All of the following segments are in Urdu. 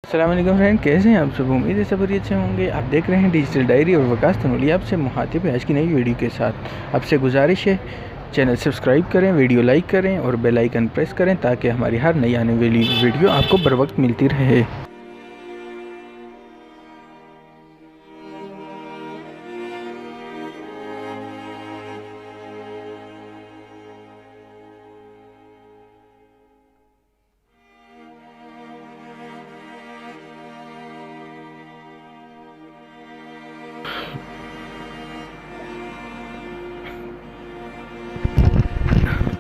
السلام علیکم فرینڈ، کیسے ہیں آپ سب؟ امید ہے سب اچھے ہوں گے۔ آپ دیکھ رہے ہیں ڈیجیٹل ڈائری اور وکاس تنولی آپ سے مخاطب ہے آج کی نئی ویڈیو کے ساتھ۔ آپ سے گزارش ہے چینل سبسکرائب کریں، ویڈیو لائک کریں اور بیل آئیکن پریس کریں تاکہ ہماری ہر نئی آنے والی ویڈیو آپ کو بر وقت ملتی رہے۔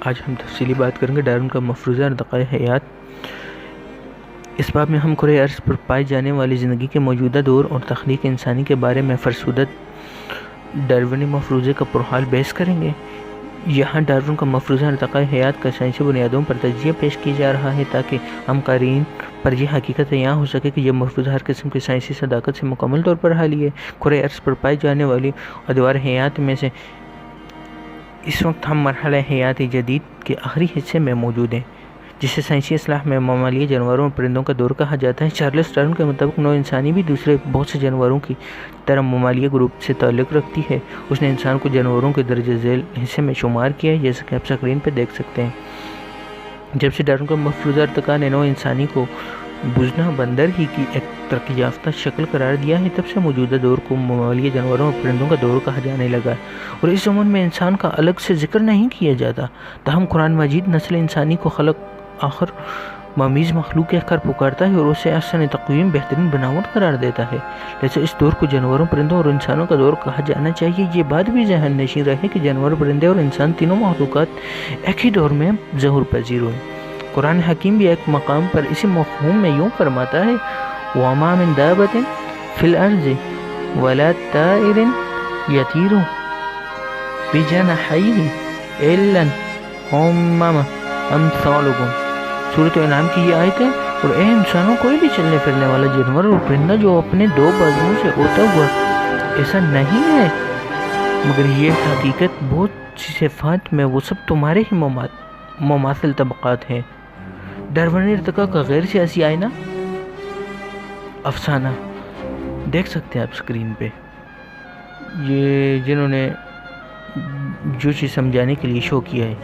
آج ہم تفصیلی بات کریں گے ڈارون کا مفروضہ ارتقاء حیات۔ اس باب میں ہم کرۂ ارض پر پائی جانے والی زندگی کے موجودہ دور اور تخلیق انسانی کے بارے میں فرسودہ ڈارونی مفروضے کا پرحال بحث کریں گے۔ یہاں ڈارون کا مفروضہ ارتقاء حیات کا سائنسی بنیادوں پر تجزیہ پیش کیا جا رہا ہے تاکہ ہم قارئین پر یہ حقیقت عیاں ہو سکے کہ یہ مفروضہ ہر قسم کی سائنسی صداقت سے مکمل طور پر حالی ہے۔ کرۂ ارض پر پائی جانے والی ادوار حیات میں سے اس وقت ہم مرحلہ حیات جدید کے آخری حصے میں موجود ہیں، جسے سائنسی اصطلاح میں ممالیہ جانوروں اور پرندوں کا دور کہا جاتا ہے۔ چارلس ڈارون کے مطابق نوع انسانی بھی دوسرے بہت سے جانوروں کی طرح ممالیہ گروپ سے تعلق رکھتی ہے۔ اس نے انسان کو جانوروں کے درجہ ذیل حصے میں شمار کیا ہے، جیسا کہ آپ سکرین پہ دیکھ سکتے ہیں۔ جب سے ڈارون کا مفروضہ ارتقاء نے نوع انسانی کو بوزنا بندر ہی کی ایک ترقی یافتہ شکل قرار دیا ہے، تب سے موجودہ دور کو ممالیہ جانوروں اور پرندوں کا دور کہا جانے لگا ہے، اور اس زمن میں انسان کا الگ سے ذکر نہیں کیا جاتا۔ تاہم قرآن مجید نسل انسانی کو خلق آخر ممیز مخلوق کہہ کر پکارتا ہے اور اسے احسن تقویم بہترین بناوٹ قرار دیتا ہے، لہذا اس دور کو جانوروں، پرندوں اور انسانوں کا دور کہا جانا چاہیے۔ یہ بات بھی ذہن نشین رہے کہ جانور، پرندے اور انسان تینوں مخلوقات ایک ہی دور میں ظہور پذیر ہوئے۔ قرآن حکیم بھی ایک مقام پر اسی مفہوم میں یوں فرماتا ہے: وَمَا مِن دَابَّةٍ فِي الْأَرْضِ وَلَا طَائِرٍ يَطِيرُ بِجَنَاحَيْهِ إِلَّا أُمَمٌ أَمْثَالُكُمْ۔ سورۃ انعام کی یہ آیت ہے: اور اے انسانوں، کوئی بھی چلنے پھرنے والا جانور اور پرندہ جو اپنے دو بازوؤں سے اڑتا ہوا ایسا نہیں ہے، مگر یہ حقیقت بہت سی صفات میں وہ سب تمہارے ہی مماثل طبقات ہیں۔ ڈارونی ارتقاء کا غیر سیاسی آئینہ افسانہ دیکھ سکتے ہیں آپ سکرین پہ۔ یہ جنہوں نے جو چیز سمجھانے کے لیے شو کیا ہے،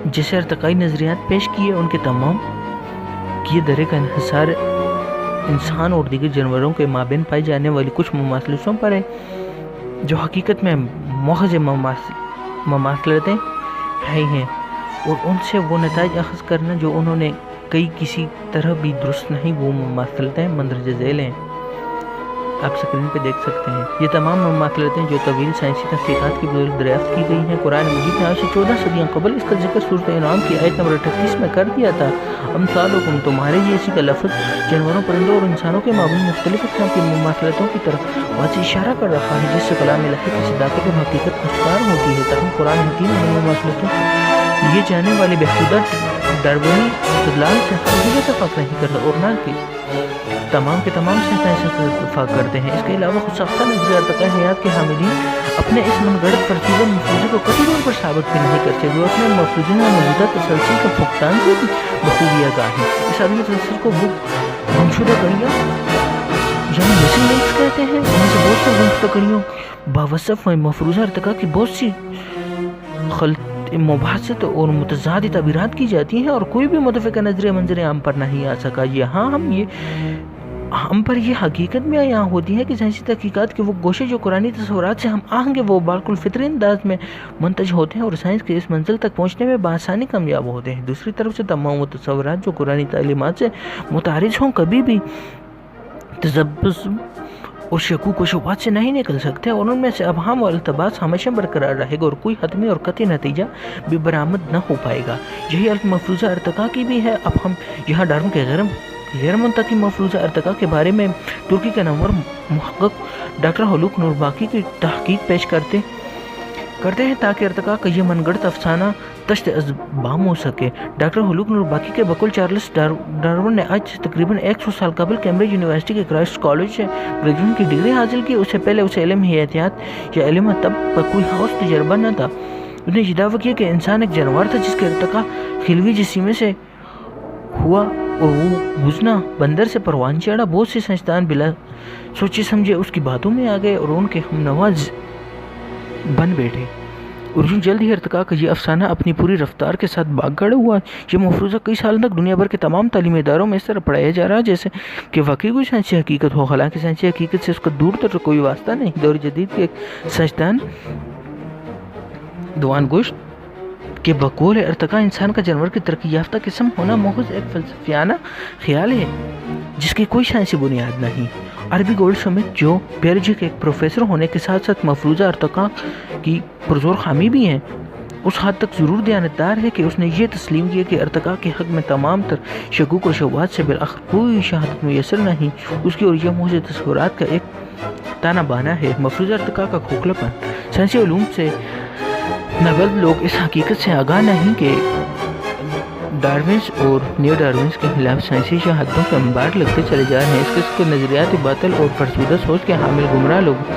جیسے ارتقائی نظریات پیش کیے، ان کے تمام کیے درے کا انحصار انسان اور دیگر جانوروں کے مابین پائی جانے والی کچھ مماثلتوں پر ہے، جو حقیقت میں محض مماثلتیں ہیں، اور ان سے وہ نتائج اخذ کرنا جو انہوں نے کسی طرح بھی درست نہیں، وہ مماثلتیں مندرجہ ذیل ہیں۔ آپ سکرین پہ دیکھ سکتے ہیں یہ تمام مماثلتیں جو طویل سائنسی تحقیقات کی بدولت دریافت کی گئی ہیں۔ قرآن مجید نے آج سے 14 صدیاں قبل اس کا ذکر سورۃ انعام کی آیت نمبر 38 میں کر دیا تھا۔ امثالکم، تمہارے جیسی کا لفظ جانوروں، پرندوں اور انسانوں کے مابین مختلف اقسام کی مماثلتوں کی طرف واضح اشارہ کر رہا ہے، جس سے کلام الہی کی صداقت اور حقیقت آشکار ہوتی ہے۔ تاہم قرآن حکیم ان مماثلتوں یہ جانے والے بہودہ ڈارونی استدلال سے ہرگز اتفاق نہیں کرتا، اور نہ کہ تمام کے تمام سے اتفاق کرتے ہیں۔ اس کے علاوہ خود ساختہ نظریہ ارتقاء حیات کے حاملین اپنے اس من گھڑت فرسودہ مفروضے کو قطعی طور پر ثابت بھی نہیں کرتے، وہ اپنے مفروضے میں موجودہ تسلسل کا فقدان سے بھی بخوبی آگاہ ہیں۔ اس عدم تسلسل کو وہ گمشدہ کڑیاں یعنی مسنگ لنکس کہتے ہیں، ان سے بہت سے گمشدہ کڑیوں باوصف مفروضہ ارتقاء کی بہت سی مباحثت اور متضاد تعبیرات کی جاتی ہیں، اور کوئی بھی متفقہ نظریہ منظر عام پر نہیں آ سکا۔ یہاں ہم پر یہ حقیقت میں عیاں ہوتی ہے کہ سائنسی تحقیقات کے وہ گوشے جو قرآنی تصورات سے ہم آہنگ وہ بالکل فطری انداز میں منتج ہوتے ہیں اور سائنس کے اس منزل تک پہنچنے میں بآسانی کامیاب ہوتے ہیں۔ دوسری طرف سے تمام وہ تصورات جو قرآنی تعلیمات سے متعارض ہوں کبھی بھی تذبذب اور شکوک و شبہات سے نہیں نکل سکتے، اور ان میں سے ابہام اور التباس ہمیشہ برقرار رہے گا اور کوئی حتمی اور قطعی نتیجہ بھی برآمد نہ ہو پائے گا۔ یہی مفروضہ ارتقاء کی بھی ہے۔ اب ہم یہاں ڈارون کے غیر منطقی مفروضہ ارتقاء کے بارے میں ترکی کے نامور محقق ڈاکٹر ہلوک نورباکی کی تحقیق پیش کرتے ہیں تاکہ ارتقاء کا یہ من گھڑت افسانہ تشت از بام ہو سکے۔ ڈاکٹر ہلوک نورباکی کے بقول چارلس ڈارون نے آج سے تقریباً 100 سال قبل کیمبرج یونیورسٹی کے کرائسٹ کالج سے گریجویشن کی ڈگری حاصل کی۔ اس سے پہلے اسے علم حیاتیات یا علم طب کا کوئی خاص تجربہ نہ تھا۔ اس نے یہ دعویٰ کیا کہ انسان ایک جانور تھا جس کا ارتقاء خلوی جسیمے سے ہوا اور وہ بوجھنا بندر سے پروان چڑھا۔ بہت سے سائنسدان بلا سوچے سمجھے اس کی باتوں میں آ گئے اور ان کے ہم نواز بن بیٹھے، اور یوں جلد ہی ارتقاء کا یہ افسانہ اپنی پوری رفتار کے ساتھ باغ کھڑا ہوا۔ یہ مفروضہ کئی سال تک دنیا بھر کے تمام تعلیمی اداروں میں اس طرح پڑھایا جا رہا جیسے کہ واقعی کوئی سائنسی حقیقت ہو، حالانکہ سائنسی حقیقت سے اس کا دور تر کوئی واسطہ نہیں۔ دور جدید کے ایک سائنسدان دوان گوشت کہ بقول ارتقاء انسان کا جانور کی ترقی یافتہ قسم ہونا محض ایک فلسفیانہ خیال ہے جس کی کوئی سائنسی بنیاد نہیں۔ عربی گولڈ سمتھ جو بیولوجی کے ایک پروفیسر ہونے کے ساتھ ساتھ مفروضہ ارتقاء کی پرزور حامی بھی ہیں، اس حد تک ضرور دیانتدار ہے کہ اس نے یہ تسلیم کیا کہ ارتقاء کے حق میں تمام تر شکوک و شبہات سے بالآخر کوئی شہادت میسر نہیں۔ اس کی اور یہ محض تصورات کا ایک تانا بانا ہے۔ مفروضہ ارتقاء کا کھوکھلا پن۔ سائنسی علوم سے نابلد لوگ اس حقیقت سے آگاہ نہیں کہ ڈارونز اور نیو ڈارونز کے خلاف سائنسی شہادتوں کے انبار لگتے چلے جا رہے ہیں۔ اس قسم کے نظریاتی باطل اور فرسودہ سوچ کے حامل گمراہ لوگ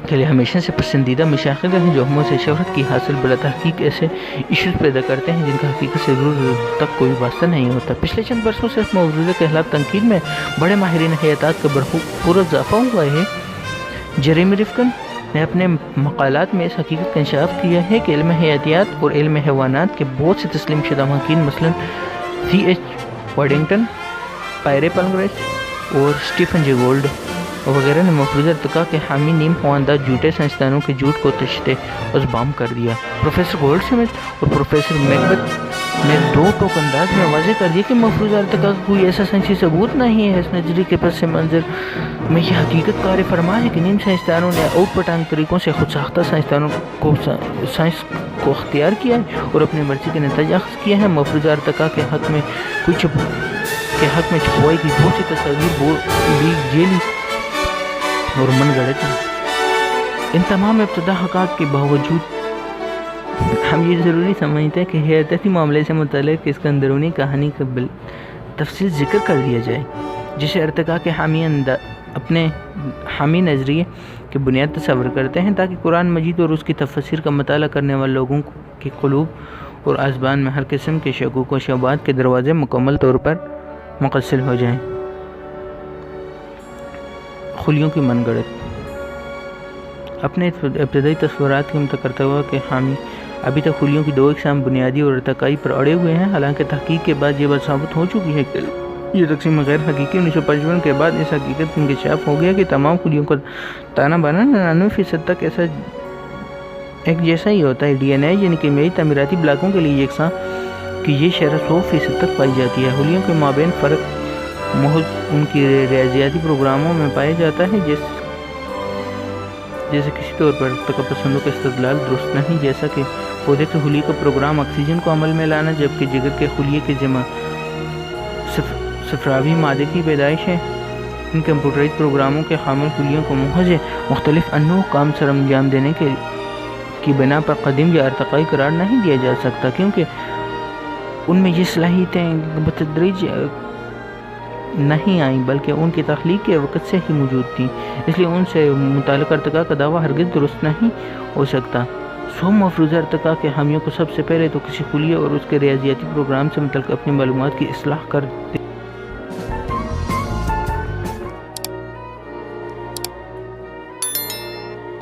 کے لیے ہمیشہ سے پسندیدہ مشاغل ہیں جو ہموں سے شہرت کی حاصل بلا تحقیق ایسے ایشوز پیدا کرتے ہیں جن کا حقیقت سے دور تک کوئی واسطہ نہیں ہوتا۔ پچھلے چند برسوں سے اس موضوع کے خلاف تنقید میں بڑے ماہرین حیاتیات کا بھرپور اضافہ ہوا ہے۔ جیریمی رفکن نے اپنے مقالات میں اس حقیقت کا انکشاف کیا ہے کہ علم حیاتیات اور علم حیوانات کے بہت سے تسلیم شدہ محققین مثلاً سی ایچ وارڈنگٹن، پائرے پلگریس اور اسٹیفن جے گولڈ وغیرہ نے مفروضہ ارتقاء کے حامی نیم خواندہ جھوٹے سائنسدانوں کے جھوٹ کو تشتے ازبام کر دیا۔ پروفیسر گولڈ سمتھ اور پروفیسر میکبتھ نے دو ٹوک انداز میں واضح کر دیا کہ مفروضہ ارتقاء کا کوئی ایسا سائنسی ثبوت نہیں ہے۔ اس نظریے کے پس منظر میں یہ حقیقت کار فرما ہے کہ نیم سائنسدانوں نے اوٹ پٹانگ طریقوں سے خود ساختہ سائنس کو اختیار کیا ہے اور اپنی مرضی کے نتائج اخذ کیا ہے۔ مفروضہ ارتقاء کے حق میں چھپوائی کی بہت سی تصاویر بھی جیلی اور من گڑت ہیں۔ ان تمام ابتدا حقائق کے باوجود ہم یہ ضروری سمجھتے ہیں کہ حیاتیاتی معاملے سے متعلق اس کا اندرونی کہانی کا تفصیل ذکر کر دیا جائے، جسے ارتقاء کے اپنے حامی نظریے کی بنیاد تصور کرتے ہیں، تاکہ قرآن مجید اور اس کی تفسیر کا مطالعہ کرنے والے لوگوں کے قلوب اور اذہان میں ہر قسم کے شکوک و شبہات کے دروازے مکمل طور پر منقسل ہو جائیں۔ خلیوں کی من گڑت۔ اپنے ابتدائی تصورات کے متکرتوا کے حامی ابھی تک خلیوں کی دو اقسام بنیادی اور ارتقائی پر اڑے ہوئے ہیں، حالانکہ تحقیق کے بعد یہ بات ثابت ہو چکی ہے کہ یہ تقسیم غیر حقیقی 1955 کے بعد اس حقیقت کا انکشاف ہو گیا کہ تمام خلیوں کا تانا بانا 99% تک ایک جیسا ہی ہوتا ہے۔ ڈی این اے یعنی کیمیائی تعمیراتی بلاکوں کے لیے یکساں کہ یہ شرح 100% تک پائی جاتی ہے۔ خلیوں کے مابین فرق محض ان کی ریاضیاتی پروگراموں میں پایا جاتا ہے، جیسے کسی طور پر ارتقاء پسندوں کا استدلال درست نہیں، جیسا کہ پودے کے خلیے کا پروگرام آکسیجن کو عمل میں لانا، جبکہ جگر کے خلیے کے ذمہ صفراوی مادے کی پیدائش ہے۔ ان کمپیوٹرائز پروگراموں کے حامل خلیوں کو محض مختلف انواع کام سر انجام دینے کی بنا پر قدیم یا ارتقائی قرار نہیں دیا جا سکتا، کیونکہ ان میں یہ صلاحیتیں بتدریج نہیں آئیں بلکہ ان کی تخلیق کے وقت سے ہی موجود تھیں، اس لیے ان سے متعلق ارتقاء کا دعویٰ ہرگز درست نہیں ہو سکتا۔ مفروضہ ارتقاء کے حامیوں کو سب سے پہلے تو کسی خلیے اور اس کے ریاضیاتی پروگرام سے متعلق اپنی معلومات کی اصلاح کر